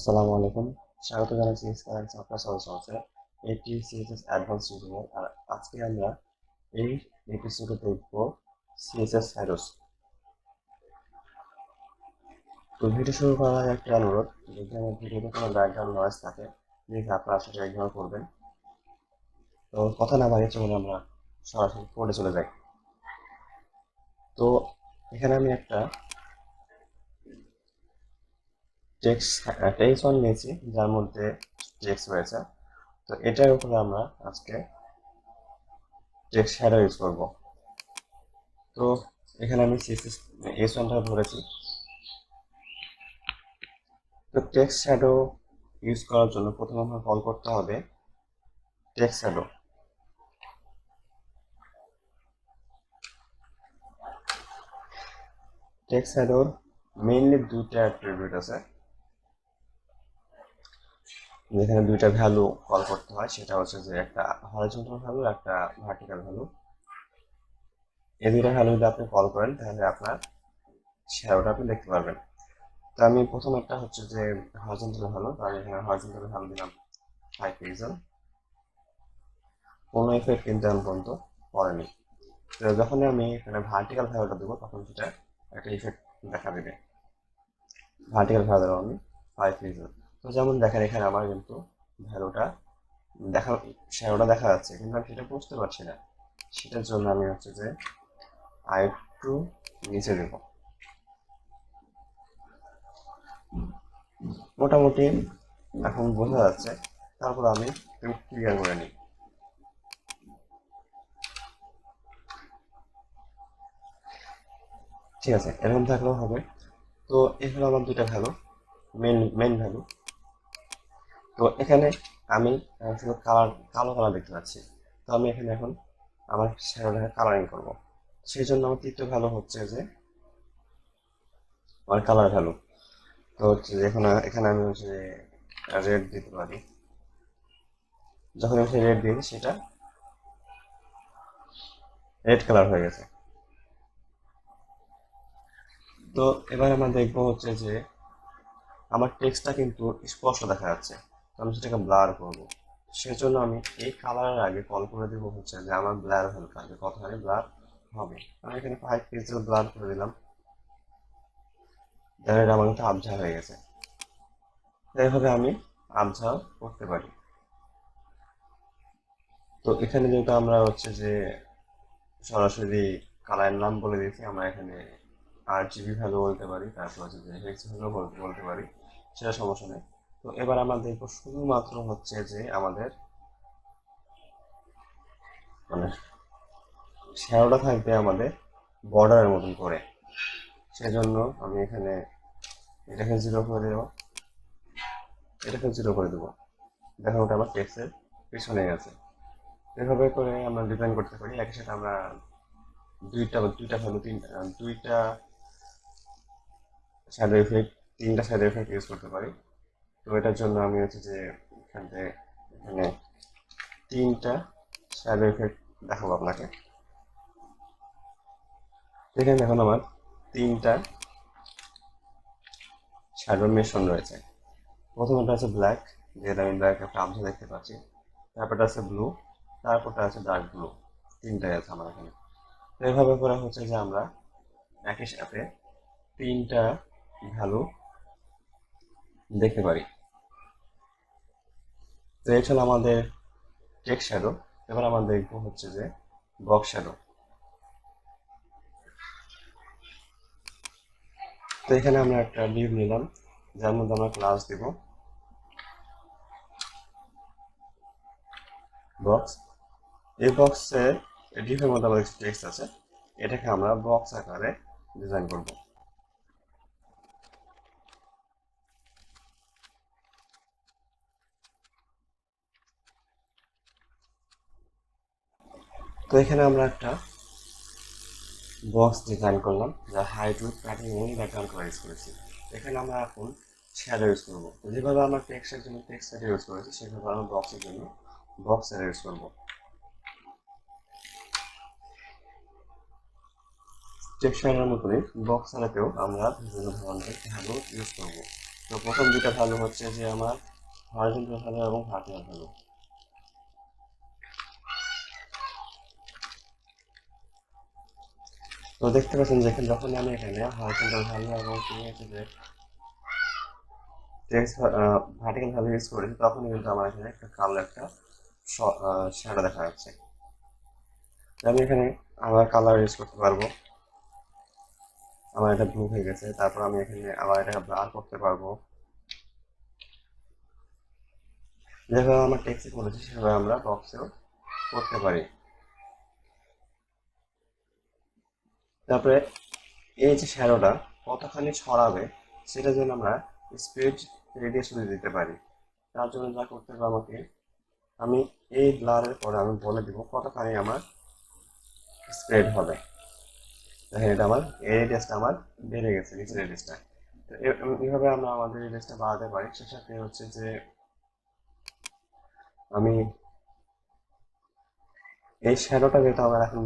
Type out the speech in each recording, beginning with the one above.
আসসালামু আলাইকুম, স্বাগত জানাচ্ছি স্কাইলাইন সফটওয়্যার সলিউশনসে এটি সিএসএস অ্যাডভান্স টিউটোরিয়াল। আর আজকে আমরা এই এপিসোডে দেখব সিএসএস হ্যারোস। তো ভিডিও শুরু করার আগে একটা অনুরোধ, যদি আমার ভিডিওতে কোনো ব্যাকগ্রাউন্ড নয়েজ থাকে প্লিজ আপনারা সেটা ইগনোর করবেন। তো কথা না বাড়িয়ে চলুন আমরা সরাসরি কোডে চলে যাই। তো এখানে আমি একটা টেক্সট ওয়ান নিয়েছি যার মধ্যে টেক্সট রয়েছে। তো এটার উপরে আমরা আজকে টেক্সট শ্যাডো ইউজ করবো। তো এখানে আমি সিএসএস S1টা ধরেছি। তো টেক্সট শ্যাডো ইউজ করার জন্য প্রথমে আমরা কল করতে হবে টেক্সট শ্যাডো। টেক্সট শ্যাডোর মেইনলি দুইটা অ্যাট্রিবিউট আছে, যেখানে দুইটা ভ্যালু কল করতে হয়। সেটা হচ্ছে যে একটা হরাইজন্টাল ভ্যালু, একটা ভার্টিক্যাল ভ্যালু। এই দুইটা ভ্যালু যদি আপনি কল করেন তাহলে আপনার শ্যাডোটা আপনি দেখতে পারবেন। তো আমি প্রথম একটা হচ্ছে যে হরাইজন্টাল ভ্যালু, আমি এখানে হরাইজন্টাল ভ্যালু দিলাম 5 পিক্সেল। কোনো ইফেক্ট কিন্তু এখন পর্যন্ত পড়েনি। তো যখন আমি এখানে ভার্টিক্যাল ভ্যালুটা দেবো তখন সেটা একটা ইফেক্ট দেখা দেবে। ভার্টিক্যাল ভ্যালু দেবো আমি 5 পিক্সেল। তো যেমন দেখেন এখানে আমার কিন্তু ভ্যালুটা শ্যাডোটা দেখা যাচ্ছে, কিন্তু আমি সেটা বুঝতে পারছি না। সেটার জন্য আমি হচ্ছে যে একটু নিচে দেব। মোটামুটি এখন বোঝা যাচ্ছে। তারপর আমি একটু ক্লিয়ার করে নিই। ঠিক আছে, এরকম থাকলেও হবে। তো এই হলো আমার দুইটা ভ্যালু, মেইন ভ্যালু। তো এখানে আমি শুধু কালো কালার দেখতে পাচ্ছি। তো আমি এখানে এখন আমার শ্যাডোটাকে কালারিং করব। সেই জন্য আমার তৃতীয় ভ্যালু হচ্ছে যে আমার কালার ভ্যালু। তো হচ্ছে যে এখানে আমি হচ্ছে রেড দিতে পারি। যখন আমি রেড দিই সেটা রেড কালার হয়ে গেছে। তো এবার আমরা দেখবো হচ্ছে যে আমার টেক্সটটা কিন্তু স্পষ্ট দেখা যাচ্ছে। তো আমি সেটাকে ব্লার করব। সেজন্য আমি এই কালারের আগে কল করে দেবো হচ্ছে যে আমার ব্লার ভ্যালুটা আগে কতখানি ব্লার হবে। আমি এখানে 5 পিক্সেল ব্লার করে দিলাম, তাহলে এটা আমার কিন্তু আবঝা হয়ে গেছে। এইভাবে আমি আবঝা করতে পারি। তো এখানে যেহেতু আমরা হচ্ছে যে সরাসরি কালারের নাম বলে দিয়েছি, আমরা এখানে RGB ভ্যালু বলতে পারি, তারপর হচ্ছে যে হেক্স ভ্যালু বলতে পারি, সেটা সমস্যা নেই। তো এবার আমরা দেখবো শুধুমাত্র হচ্ছে যে আমাদের মানে শ্যাডোটা থাকবে আমাদের বর্ডারের মতন করে। সেজন্য আমি এখানে এটাকে 0 করে দেবো, এটাকে 0 করে দেবো। দেখো ওটা আমার টেক্সটের পিছনে গেছে। এভাবে করে আমরা ডিজাইন করতে পারি। একই সাথে আমরা দুইটা ভ্যালু দুইটা শ্যাডো এফেক্ট, তিনটা শ্যাডো এফেক্ট ইউজ করতে পারি। তো এটার জন্য আমি হচ্ছে যে এখানে তিনটা শ্যাডো এফেক্ট দেখাবো আপনাকে। এখানে দেখুন আমার তিনটা শ্যাডো মিশ্রণ রয়েছে। প্রথমটা আছে ব্ল্যাক, যেটা আমি ব্ল্যাক একটা আবছা দেখতে পাচ্ছি। তারপরটা আছে ব্লু, তারপরটা আছে ডার্ক ব্লু। তিনটাই আছে আমার এখানে। তো এইভাবে করে হচ্ছে যে আমরা একই সাথে তিনটা ভ্যালু দেখতে পারি। তো এই ছিল আমাদের টেক্সট শ্যাডো। এবার আমরা দেখবো হচ্ছে যে বক্স শ্যাডো। তো এখানে আমরা একটা ডিভ নিলাম, যার মধ্যে আমরা ক্লাস দিব বক্স। এই বক্সের ডিভের মধ্যে আমাদের টেক্সট আছে, এটাকে আমরা বক্স আকারে ডিজাইন করব। তো এখানে আমরা একটা বক্স ডিজাইন করলাম, যা হাইট উইথ প্যাটার্ন এবং ব্যাকগ্রাউন্ড কালার ইউজ করেছি। এখানে আমরা এখন শ্যাডো ইউজ করবো। যেভাবে আমরা টেক্সটের জন্য টেক্সট শ্যাডো ইউজ করেছি সেভাবে আমরা বক্সের জন্য বক্স শ্যাডো ইউজ করবো। টেক্সট শ্যাডোর মতনই বক্স শ্যাডোতেও আমরা বিভিন্ন ধরনের ভ্যালু ইউজ করবো। তো প্রথম দুইটা ভ্যালু হচ্ছে যে আমার হরিজন্টাল ভ্যালু এবং ভার্টিক্যাল ভ্যালু। তো দেখতে পাচ্ছেন যে যখন আমি এখানে হরিজন্টাল ভ্যালু এবং কি হচ্ছে যে টেক্সট ভার্টিক্যাল ভ্যালু ইউজ করেছি, তখনই কিন্তু আমার এখানে একটা কালো একটা শ্যাডো দেখা যাচ্ছে। আমি এখানে আবার কালার ইউজ করতে পারবো, আমার এটা ব্লু হয়ে গেছে। তারপর আমি এখানে আবার এটা ব্লার করতে পারবো। যেভাবে আমরা টেক্সটে করেছি সেভাবে আমরা বক্সেও করতে পারি। তারপরে এই যে শ্যাডোটা কতখানি ছড়াবে সেটার জন্য আমরা স্পিড রেডিয়াস দিতে পারি। তার জন্য যা করতে হবে আমাকে, আমি এই ব্লারের পরে আমি বলে দিব কতখানি আমার স্প্রেড হবে। দেখেন এটা আমার এই রেডিয়াসটা আমার বেড়ে গেছে, নিচের রেডিয়াসটা। তো এইভাবে আমরা আমাদের রেডিয়াসটা বাড়াতে পারি। সে সাথে হচ্ছে যে আমি এই শ্যাডোটা যেহেতু আমার এখন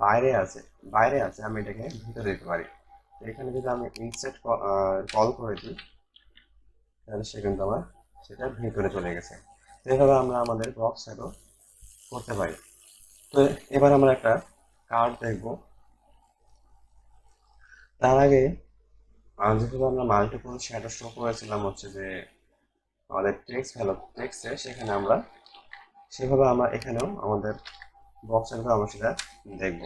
বাইরে আছে আমি এটাকে ভিতরে দিতে পারি। এখানে যদি আমি ইনসেট কল করে দিই তাহলে সে কিন্তু আমার সেটা ভিতরে চলে গেছে। তো এইভাবে আমরা আমাদের বক্স শ্যাডো করতে পারি। তো এবার আমরা একটা কার্ড দেখব। তার আগে যেহেতু আমরা মাল্টিপল শ্যাডো শো করেছিলাম হচ্ছে যে আমাদের টেক্সটে, সেখানে আমরা সেভাবে আমরা এখানেও আমাদের বক্সের আমরা সেটা দেখব।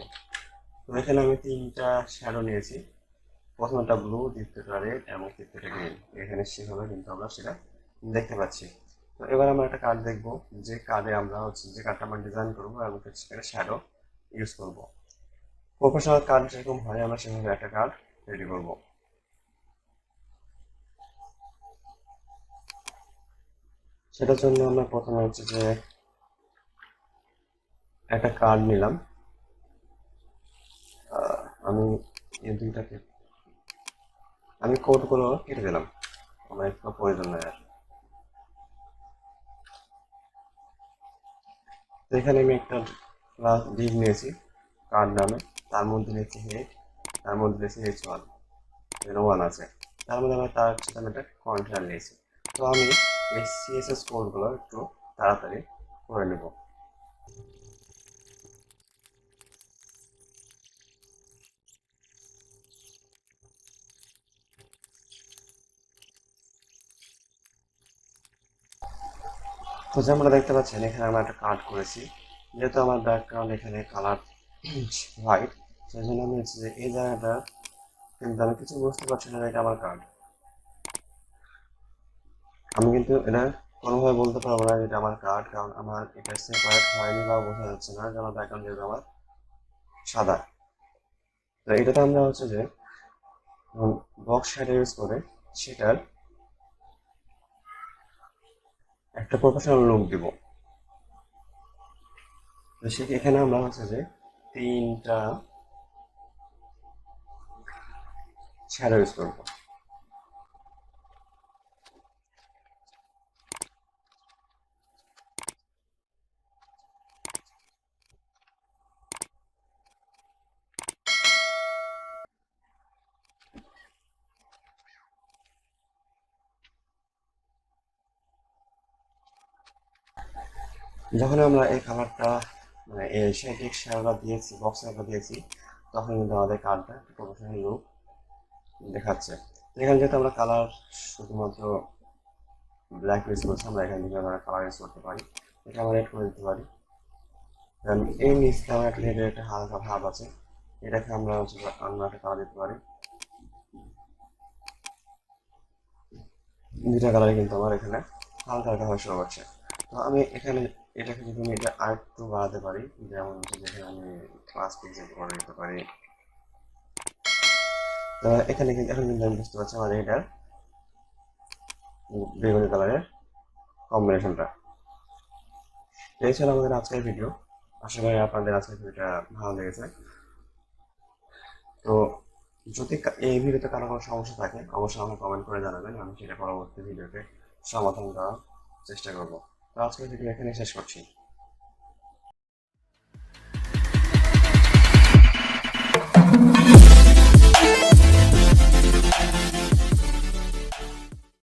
তো এখানে আমি তিনটা শ্যাডো নিয়েছি, প্রথমটা ব্লু, দ্বিতীয়টা রেড এবং তৃতীয়টা গ্রিন। এখানে সেভাবে কিন্তু আমরা সেটা দেখতে পাচ্ছি। তো এবার আমরা একটা কার্ড দেখব, যে কার্ডে আমরা হচ্ছে যে কার্ডটা আমরা ডিজাইন করবো এবং সেখানে শ্যাডো ইউজ করব। প্রফেশনাল কার্ড যেরকম হয় আমরা সেভাবে একটা কার্ড রেডি করব। সেটার জন্য আমরা প্রথমে হচ্ছে যে একটা কার্ড নিলাম। আমি এই দুইটাকে আমি কোডগুলো কেটে দিলাম, আমার একটু প্রয়োজন নেই আর। তো এখানে আমি একটা ক্লাস ডিভ নিয়েছি কার্ড নামে, তার মধ্যে নিয়েছি হেড, তার মধ্যে নিয়েছি H1, এর 1 আছে। তার মধ্যে আমি তার সাথে আমি একটা কন্টেনার নিয়েছি। তো আমি এই CSS কোডগুলো একটু তাড়াতাড়ি করে নেব। তো যেমন দেখতে পাচ্ছেন এখানে আমরা একটা কার্ড করেছি। যেহেতু আমার ব্যাকগ্রাউন্ড এখানে কালার হোয়াইট, সেই জন্য আমি হচ্ছে যে এই জায়গাটা কিন্তু আমি কিছু বুঝতে পারছি না, এটা আমার কার্ড। আমি কিন্তু এটা কোনোভাবে বলতে পারবো না এটা আমার কার্ড, কারণ আমার এটা সেপারেট হয়নি বা বোঝা যাচ্ছে না যে আমার ব্যাকগ্রাউন্ড যেহেতু আমার সাদা। তো এটাতে আমরা হচ্ছে যে বক্স শ্যাডো ইউজ করে সেটার একটা প্রফেশনাল লুক দিব। তো এখানে আমরা হচ্ছে যে তিনটা শ্যাডো ইউজ করবো। যখন আমরা এই কালারটা মানে এই শেডিং শ্যাডোটা দিয়েছি, বক্স শ্যাডোটা দিয়েছি, তখন কিন্তু আমাদের কার্ডটা প্রফেশনাল লুক দেখাচ্ছে। এখানে যেহেতু আমরা কালার শুধুমাত্র ব্ল্যাক ইউজ করছি, আমরা এখান থেকে আমরা কালার ইউজ করতে পারি। এটা আমরা রেড করে দিতে পারি, কারণ এই নিচে আমার একটা রেডের একটা হালকা ভাব আছে, এটাকে আমরা হচ্ছে অন্য একটা কালার দিতে পারি। দুইটা কালারে কিন্তু আমার এখানে হালকা হালকা ভাবে শো করছে। তো আমি এখানে এটাকে যদি আমি এটা আর একটু বাড়াতে পারি, যেমন হচ্ছে যেখানে আমি ক্লাস পিক্সেল করে দিতে পারি। তো এখানে কিন্তু এখন কিন্তু আমি বুঝতে পারছি আমাদের এটার বেগুনি কালারের কম্বিনেশনটা। এই ছিল আমাদের আজকের ভিডিও। আশা করি আপনাদের আজকের ভিডিওটা ভালো লেগেছে। তো যদি এই ভিডিওতে কারো কোনো সমস্যা থাকে অবশ্যই আমাকে কমেন্ট করে জানাবেন, আমি সেটা পরবর্তী ভিডিওতে সমাধান করার চেষ্টা করবো। তো আজকের ভিডিও এখানে শেষ করছি।